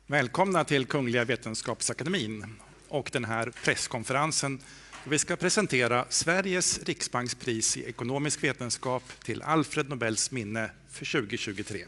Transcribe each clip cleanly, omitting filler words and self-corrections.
Välkomna till Kungliga Vetenskapsakademin och den här presskonferensen. Vi ska presentera Sveriges riksbankspris i ekonomisk vetenskap till Alfred Nobels minne för 2023.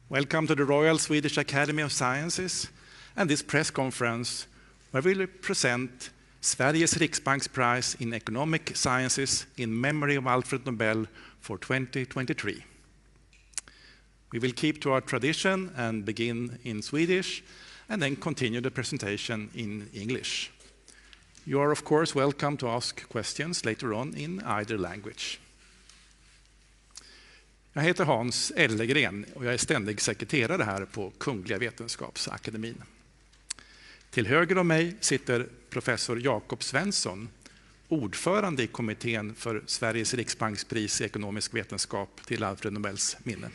Welcome to the Royal Swedish Academy of Sciences and this press conference where we will present Sveriges riksbankspris in economic sciences in memory of Alfred Nobel for 2023. We will keep to our tradition and begin in Swedish and then continue the presentation in English. You are of course welcome to ask questions later on in either language. Jag heter Hans Ellegren och jag är ständig sekreterare här på Kungliga Vetenskapsakademin. Till höger om mig sitter professor Jakob Svensson, ordförande i kommittén för Sveriges riksbankspris i ekonomisk vetenskap till Alfred Nobels minne.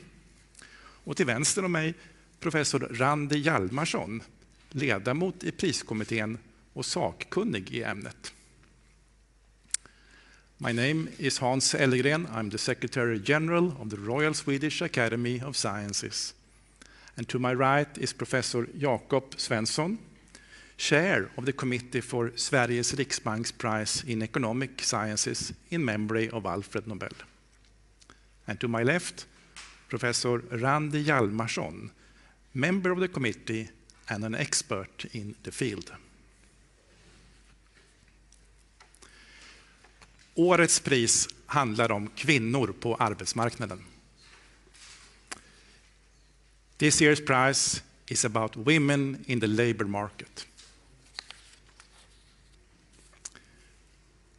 Och till vänster om mig professor Randi Hjalmarsson, ledamot i priskommittén och sakkunnig i ämnet. My name is Hans Ellegren. I'm the Secretary General of the Royal Swedish Academy of Sciences. And to my right is Professor Jakob Svensson, Chair of the Committee for Sveriges riksbankspris in economic sciences in memory of Alfred Nobel. And to my left, Professor Randi Hjalmarsson, member of the committee and an expert in the field. Årets pris handlar om kvinnor på arbetsmarknaden. This year's prize is about women in the labor market.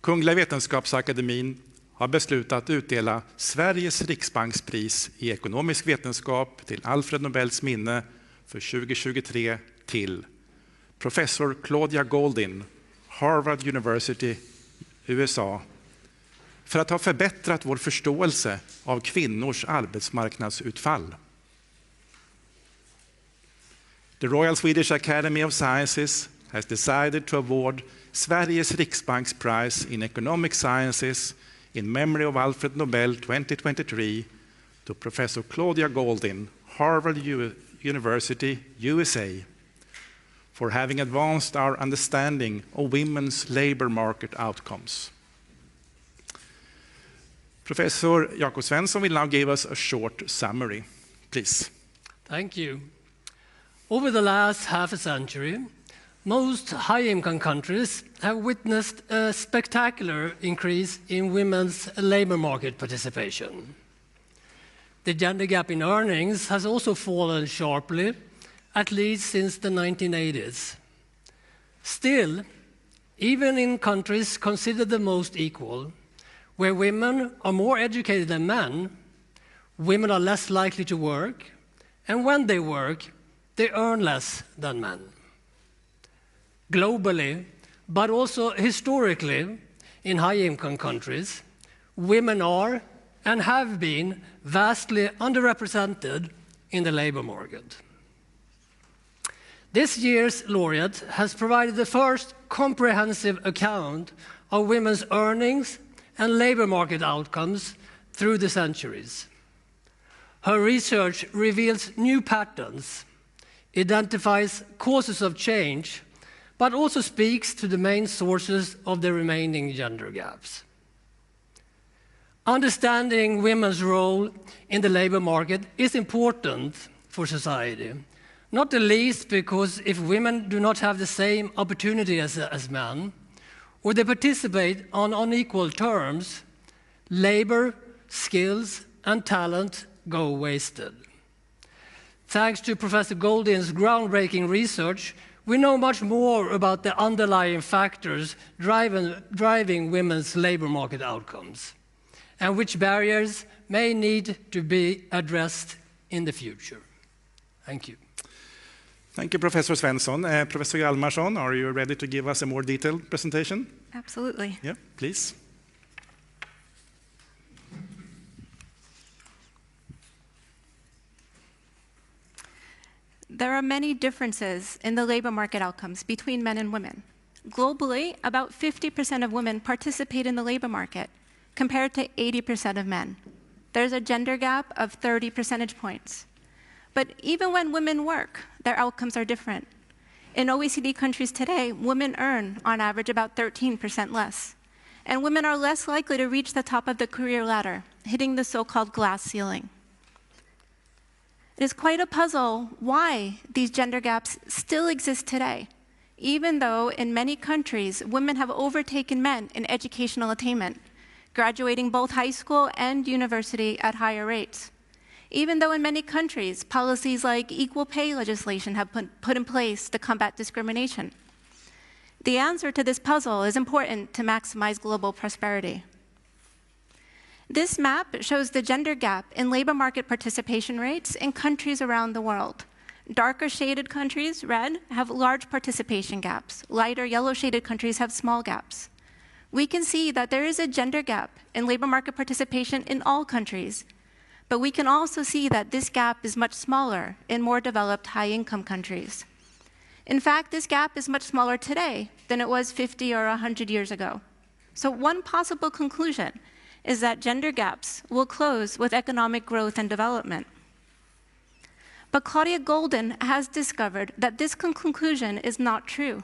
Kungliga Vetenskapsakademin har beslutat utdela Sveriges riksbankspris i ekonomisk vetenskap till Alfred Nobels minne för 2023 till professor Claudia Goldin, Harvard University, USA, för att ha förbättrat vår förståelse av kvinnors arbetsmarknadsutfall. The Royal Swedish Academy of Sciences has decided to award Sveriges riksbankspris in economic sciences in memory of Alfred Nobel 2023 to Professor Claudia Goldin, Harvard University, USA, for having advanced our understanding of women's labor market outcomes. Professor Jakob Svensson will now give us a short summary. Please. Thank you. Over the last half a century, most high-income countries have witnessed a spectacular increase in women's labor market participation. The gender gap in earnings has also fallen sharply, at least since the 1980s. Still, even in countries considered the most equal, where women are more educated than men, women are less likely to work, and when they work, they earn less than men. Globally, but also historically, in high-income countries, women are and have been vastly underrepresented in the labor market. This year's laureate has provided the first comprehensive account of women's earnings and labor market outcomes through the centuries. Her research reveals new patterns, identifies causes of change, but also speaks to the main sources of the remaining gender gaps. Understanding women's role in the labor market is important for society, not the least because if women do not have the same opportunity as men, or they participate on unequal terms, labor, skills, and talent go wasted. Thanks to Professor Goldin's groundbreaking research, we know much more about the underlying factors driving women's labor market outcomes, and which barriers may need to be addressed in the future. Thank you. Thank you, Professor Svensson. Professor Hjalmarsson, are you ready to give us a more detailed presentation? Absolutely. Yeah, please. There are many differences in the labor market outcomes between men and women. Globally, about 50% of women participate in the labor market, compared to 80% of men. There's a gender gap of 30 percentage points. But even when women work, their outcomes are different. In OECD countries today, women earn, on average, about 13% less. And women are less likely to reach the top of the career ladder, hitting the so-called glass ceiling. It is quite a puzzle why these gender gaps still exist today, even though in many countries, women have overtaken men in educational attainment, graduating both high school and university at higher rates. Even though in many countries, policies like equal pay legislation have put in place to combat discrimination. The answer to this puzzle is important to maximize global prosperity. This map shows the gender gap in labor market participation rates in countries around the world. Darker shaded countries, red, have large participation gaps. Lighter yellow shaded countries have small gaps. We can see that there is a gender gap in labor market participation in all countries, but we can also see that this gap is much smaller in more developed high-income countries. In fact, this gap is much smaller today than it was 50 or 100 years ago. So one possible conclusion is that gender gaps will close with economic growth and development. But Claudia Goldin has discovered that this conclusion is not true,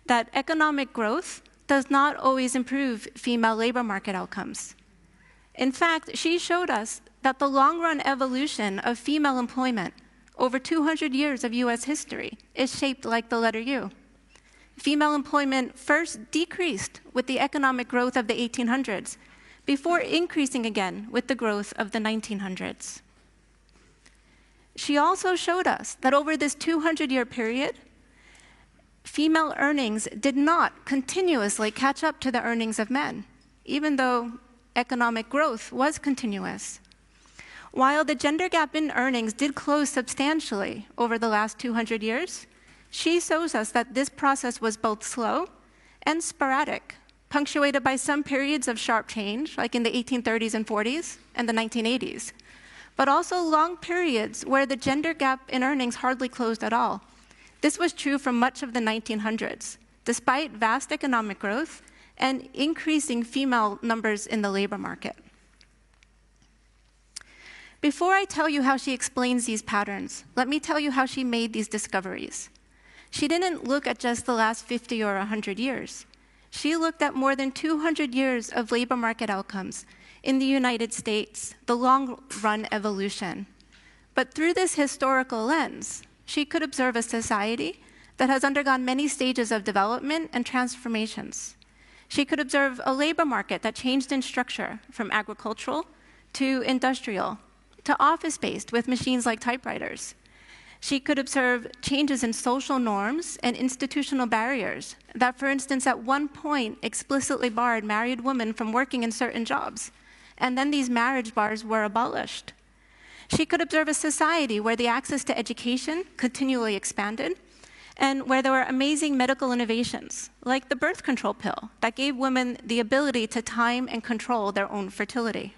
that economic growth does not always improve female labor market outcomes. In fact, she showed us that the long-run evolution of female employment over 200 years of US history is shaped like the letter U. Female employment first decreased with the economic growth of the 1800s, before increasing again with the growth of the 1900s. She also showed us that over this 200-year period, female earnings did not continuously catch up to the earnings of men, even though economic growth was continuous. While the gender gap in earnings did close substantially over the last 200 years, she shows us that this process was both slow and sporadic, punctuated by some periods of sharp change, like in the 1830s and 40s and the 1980s, but also long periods where the gender gap in earnings hardly closed at all. This was true for much of the 1900s, despite vast economic growth and increasing female numbers in the labor market. Before I tell you how she explains these patterns, let me tell you how she made these discoveries. She didn't look at just the last 50 or 100 years. She looked at more than 200 years of labor market outcomes in the United States, the long-run evolution. But through this historical lens, she could observe a society that has undergone many stages of development and transformations. She could observe a labor market that changed in structure from agricultural to industrial to office-based with machines like typewriters. She could observe changes in social norms and institutional barriers that, for instance, at one point explicitly barred married women from working in certain jobs, and then these marriage bars were abolished. She could observe a society where the access to education continually expanded, and where there were amazing medical innovations, like the birth control pill, that gave women the ability to time and control their own fertility.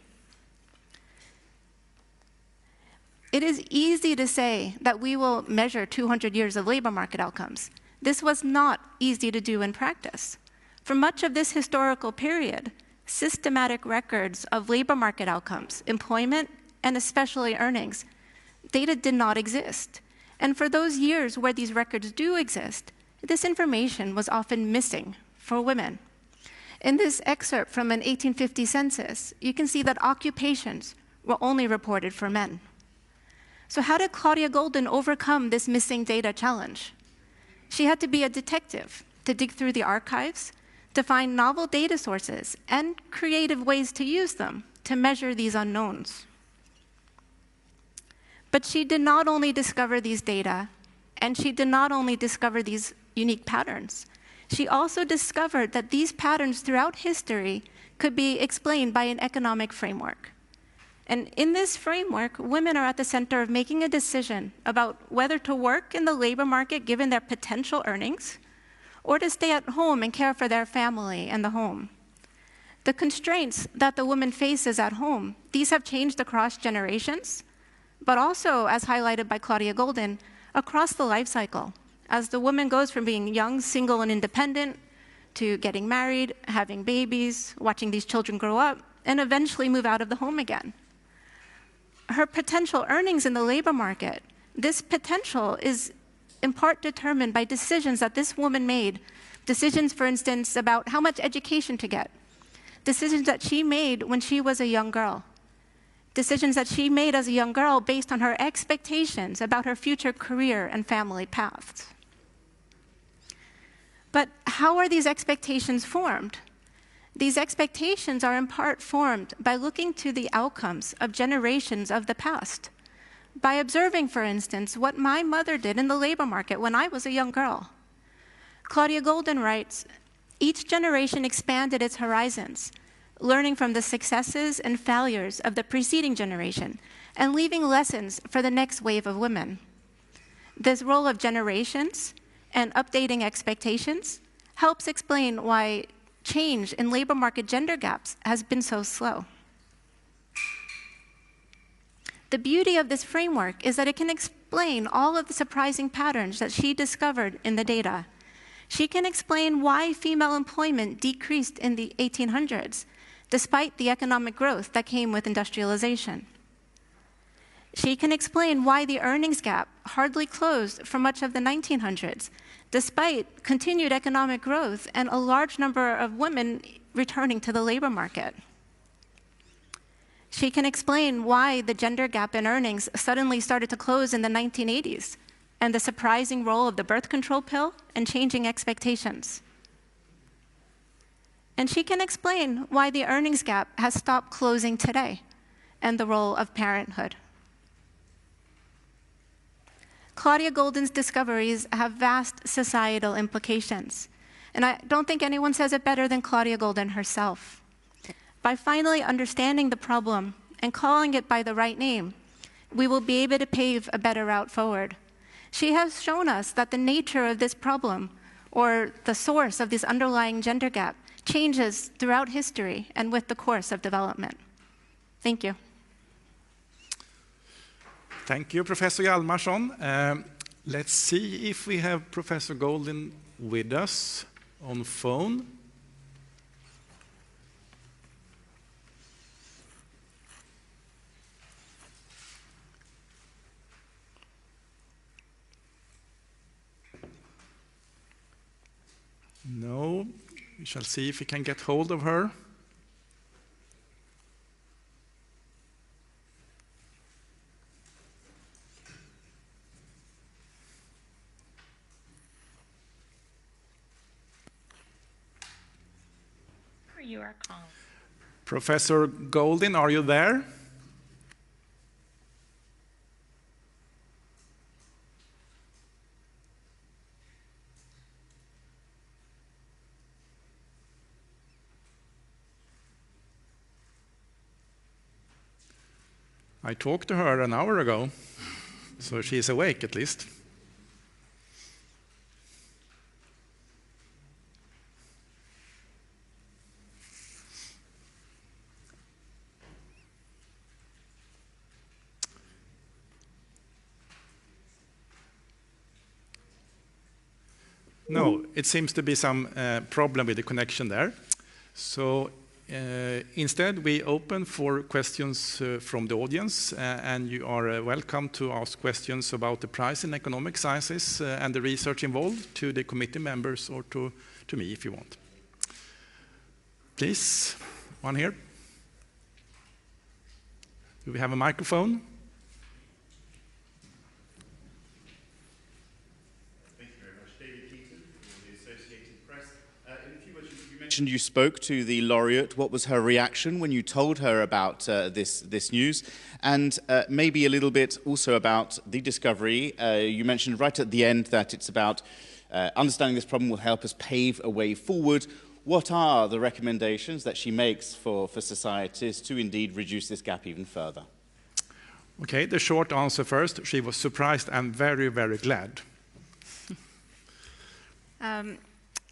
It is easy to say that we will measure 200 years of labor market outcomes. This was not easy to do in practice. For much of this historical period, systematic records of labor market outcomes, employment, and especially earnings, data did not exist. And for those years where these records do exist, this information was often missing for women. In this excerpt from an 1850 census, you can see that occupations were only reported for men. So how did Claudia Goldin overcome this missing data challenge? She had to be a detective to dig through the archives, to find novel data sources and creative ways to use them to measure these unknowns. But she did not only discover these data, and she did not only discover these unique patterns, she also discovered that these patterns throughout history could be explained by an economic framework. And in this framework, women are at the center of making a decision about whether to work in the labor market given their potential earnings, or to stay at home and care for their family and the home. The constraints that the woman faces at home, these have changed across generations, but also, as highlighted by Claudia Goldin, across the life cycle, as the woman goes from being young, single, and independent, to getting married, having babies, watching these children grow up, and eventually move out of the home again. Her potential earnings in the labor market This potential is in part determined by decisions that this woman made. Decisions, for instance, about how much education to get. Decisions that she made when she was a young girl. Decisions that she made as a young girl based on her expectations about her future career and family paths. But how are these expectations formed? These expectations are in part formed by looking to the outcomes of generations of the past. By observing, for instance, what my mother did in the labor market when I was a young girl. Claudia Goldin writes, each generation expanded its horizons, learning from the successes and failures of the preceding generation and leaving lessons for the next wave of women. This role of generations and updating expectations helps explain why change in labor market gender gaps has been so slow. The beauty of this framework is that it can explain all of the surprising patterns that she discovered in the data. She can explain why female employment decreased in the 1800s, despite the economic growth that came with industrialization. She can explain why the earnings gap hardly closed for much of the 1900s, despite continued economic growth and a large number of women returning to the labor market. She can explain why the gender gap in earnings suddenly started to close in the 1980s, and the surprising role of the birth control pill and changing expectations. And she can explain why the earnings gap has stopped closing today, and the role of parenthood. Claudia Goldin's discoveries have vast societal implications, and I don't think anyone says it better than Claudia Goldin herself. By finally understanding the problem and calling it by the right name, we will be able to pave a better route forward. She has shown us that the nature of this problem, or the source of this underlying gender gap, changes throughout history and with the course of development. Thank you. Thank you, Professor Hjalmarsson. Let's see if we have Professor Goldin with us on phone. No, we shall see if we can get hold of her. You are calling. Professor Goldin, are you there? I talked to her an hour ago, so she's awake at least. No, it seems to be some problem with the connection there. So instead, we open for questions from the audience, and you are welcome to ask questions about the prize in economic sciences and the research involved to the committee members or to me if you want. Please, one here. Do we have a microphone? You spoke to the laureate. What was her reaction when you told her about this news? And maybe a little bit also about the discovery. You mentioned right at the end that it's about understanding this problem will help us pave a way forward. What are the recommendations that she makes for societies to indeed reduce this gap even further? Okay, the short answer first. She was surprised and very, very glad.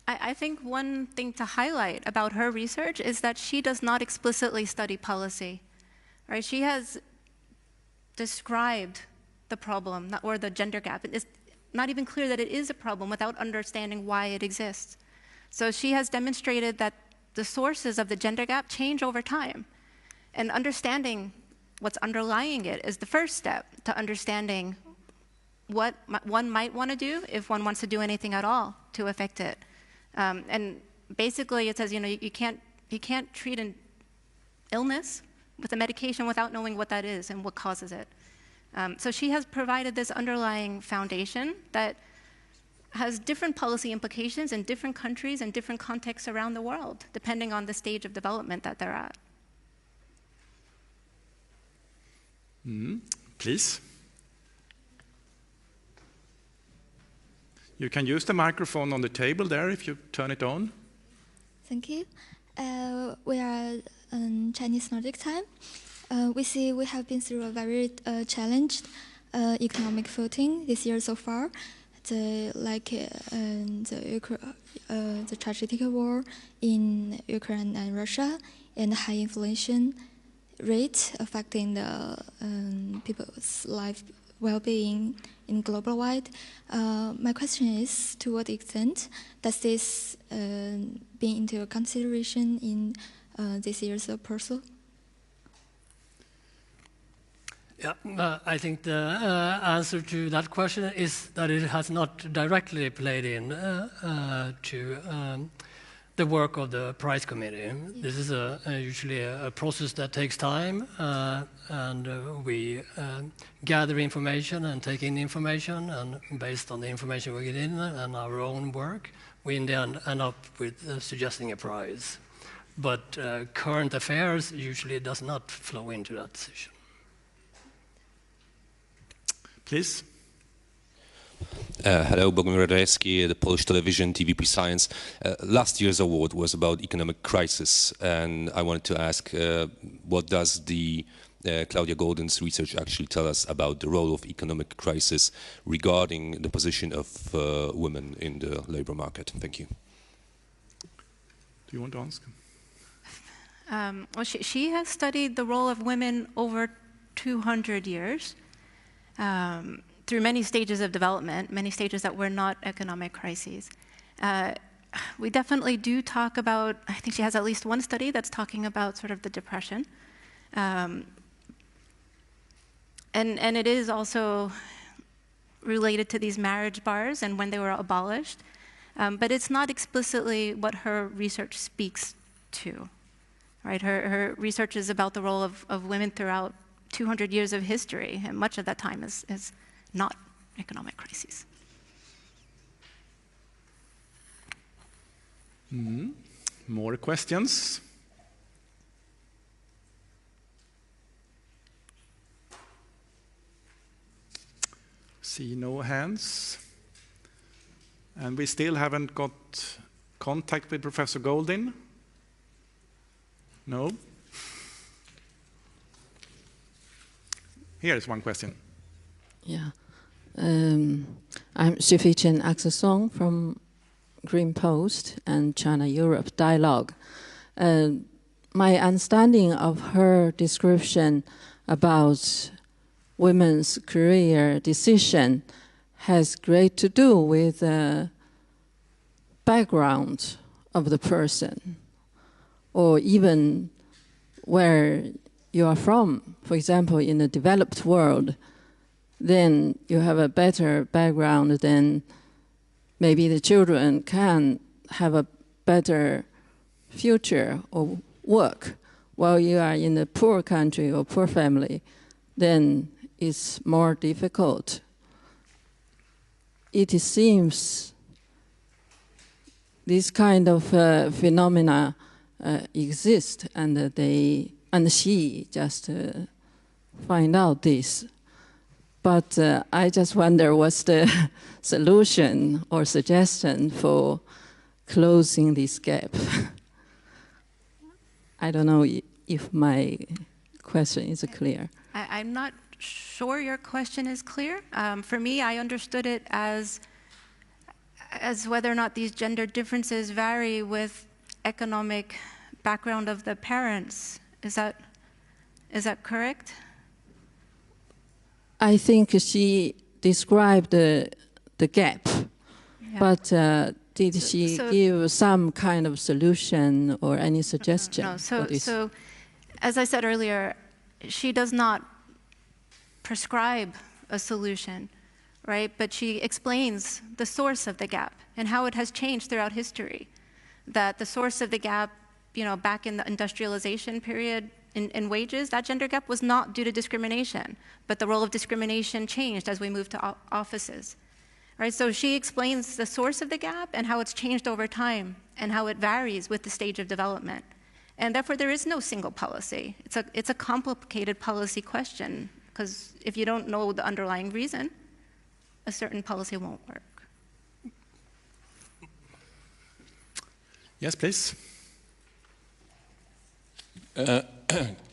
I think one thing to highlight about her research is that she does not explicitly study policy. Right? She has described the problem, or the gender gap. It's not even clear that it is a problem without understanding why it exists. So she has demonstrated that the sources of the gender gap change over time. And understanding what's underlying it is the first step to understanding what one might want to do if one wants to do anything at all to affect it. And basically, it says, you can't treat an illness with a medication without knowing what that is and what causes it. So she has provided this underlying foundation that has different policy implications in different countries and different contexts around the world, depending on the stage of development that they're at. Please. You can use the microphone on the table there if you turn it on. Thank you. We are Chinese Nordic time. We see we have been through a very challenged economic footing this year so far. The tragic war in Ukraine and Russia, and high inflation rate affecting the people's life well-being in global wide. My question is, to what extent does this be into consideration in this year's proposal? Yeah, I think the answer to that question is that it has not directly played in to the work of the Prize Committee. This is usually a process that takes time, and we gather information and take in information, and based on the information we get in and our own work, we then end up with suggesting a prize. But current affairs usually does not flow into that decision. Please. Hello, Bogomir Radecki, the Polish television, TVP Science. Last year's award was about economic crisis, and I wanted to ask, what does the Claudia Goldin's research actually tell us about the role of economic crisis regarding the position of women in the labor market? Thank you. Do you want to ask? Well, she has studied the role of women over 200 years. Through many stages of development, many stages that were not economic crises. We definitely do talk about, I think she has at least one study that's talking about sort of the depression. And it is also related to these marriage bars and when they were abolished. But it's not explicitly what her research speaks to. Right? Her research is about the role of women throughout 200 years of history, and much of that time is not economic crises. More questions? See no hands. And we still haven't got contact with Professor Goldin? No? Here is one question. Yeah. I'm Shifichen Aksesong from Green Post and China-Europe Dialogue. My understanding of her description about women's career decision has great to do with the background of the person, or even where you are from. For example, in the developed world, then you have a better background, then maybe the children can have a better future or work. While you are in a poor country or poor family, then it's more difficult. It seems this kind of phenomena exist, and she just find out this. But I just wonder what's the solution or suggestion for closing this gap. I don't know if my question is clear. I'm not sure your question is clear. For me, I understood it as whether or not these gender differences vary with economic background of the parents. Is that correct? I think she described the gap, yeah. But did she give some kind of solution or any suggestion? No. So, as I said earlier, she does not prescribe a solution. right? But she explains the source of the gap and how it has changed throughout history. That the source of the gap, back in the industrialization period in wages, that gender gap was not due to discrimination, but the role of discrimination changed as we moved to offices. Right, so she explains the source of the gap and how it's changed over time and how it varies with the stage of development. And therefore, there is no single policy. It's a complicated policy question, because if you don't know the underlying reason, a certain policy won't work. Yes, please.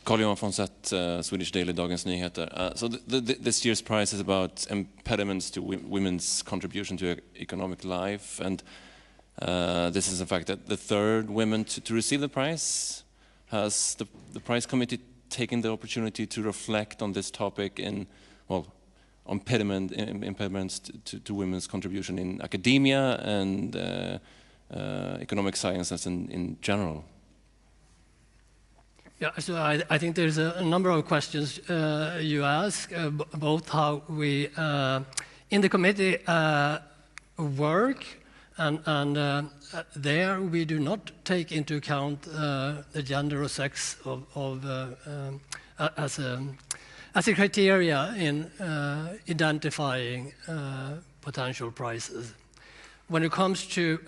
Carl-Johan Fonset, Swedish Daily Dagens Nyheter. So this year's prize is about impediments to women's contribution to economic life, and this is in fact the third woman to receive the prize. Has the prize committee taken the opportunity to reflect on this topic on impediments to women's contribution in academia and economic sciences in general? Yeah, so I think there's a number of questions you ask, both how we in the committee work, and there we do not take into account the gender or sex as a criteria in identifying potential prizes. When it comes to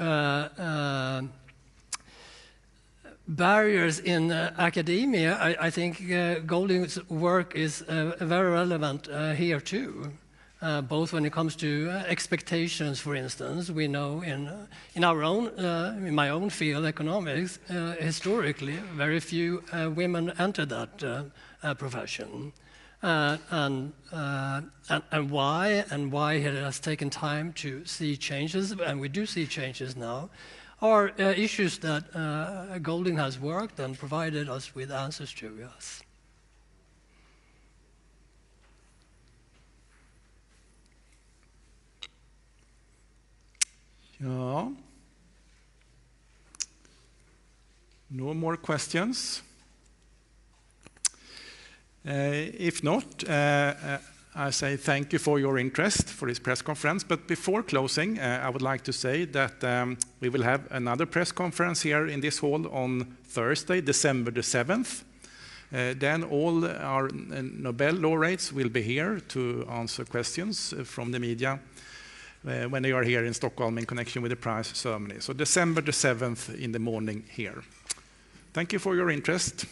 barriers in academia, I think Goldin's work is very relevant here too. Both when it comes to expectations, for instance, we know in my own field, economics, historically, very few women enter that profession, and why it has taken time to see changes, and we do see changes now, are issues that Goldin has worked and provided us with answers to. Yes. Yeah. No more questions. If not, I say thank you for your interest for this press conference. But before closing, I would like to say that we will have another press conference here in this hall on Thursday, December the 7th. Then all our Nobel laureates will be here to answer questions from the media when they are here in Stockholm in connection with the prize ceremony. So December the 7th in the morning here. Thank you for your interest.